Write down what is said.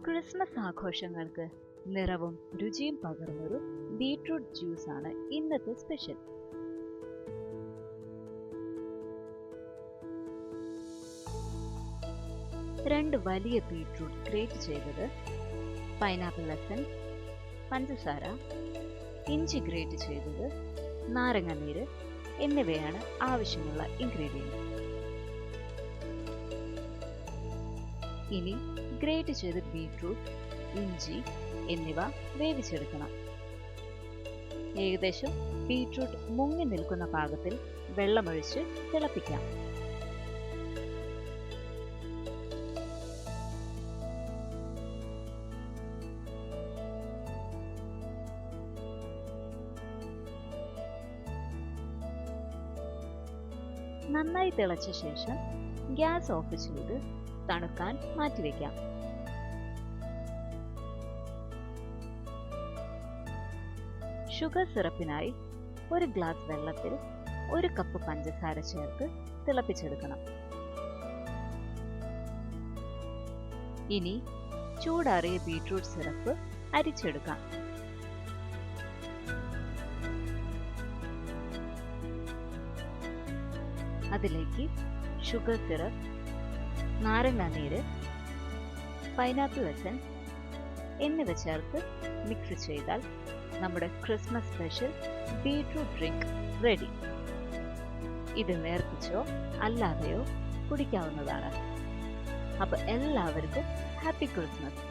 Christmas ആഘോഷങ്ങൾക്ക് നിറവും രുചിയും പകർന്നൊരു ബീട്രൂട്ട് ജ്യൂസാണ് ഇന്നത്തെ സ്പെഷ്യൽ. രണ്ട് വലിയ ബീട്രൂട്ട് ഗ്രേറ്റ് ചെയ്തത്, പൈനാപ്പിൾ എസൻസ്, പഞ്ചസാര, ഇഞ്ചി ഗ്രേറ്റ് ചെയ്തത്, നാരങ്ങാനീര് എന്നിവയാണ് ആവശ്യമുള്ള ഇൻഗ്രീഡിയൻസ്. ഇനി ഗ്രേറ്റ് ചെയ്ത ബീട്രൂട്ട്, ഇഞ്ചി എന്നിവ വേവിച്ചെടുക്കണം. ഏകദേശം ബീട്രൂട്ട് മുങ്ങി നിൽക്കുന്ന പാകത്തിൽ വെള്ളമൊഴിച്ച് തിളപ്പിക്കാം. നന്നായി തിളച്ച ശേഷം ഗ്യാസ് ഓഫ് ചെയ്ത് തണുക്കാൻ മാറ്റിവെക്കാം. ഷുഗർ സിറപ്പിനായി ഒരു ഗ്ലാസ് വെള്ളത്തിൽ 1 കപ്പ് പഞ്ചസാര ചേർത്ത് തിളപ്പിച്ചെടുക്കണം. ഇനി ചൂടാറിയ ബീട്രൂട്ട് സിറപ്പ് അരിച്ചെടുക്കാം. അതിലേക്ക് ഷുഗർ സിറപ്പ്, നാരങ്ങാനീര്, പൈനാപ്പിൾ എസൻസ് എന്നിവ ചേർത്ത് മിക്സ് ചെയ്താൽ നമ്മുടെ Christmas special beetroot drink ready. ഇത് നേർപ്പിച്ചോ അല്ലാതെയോ കുടിക്കാവുന്നതാണ്. അപ്പോൾ എല്ലാവർക്കും ഹാപ്പി ക്രിസ്മസ്.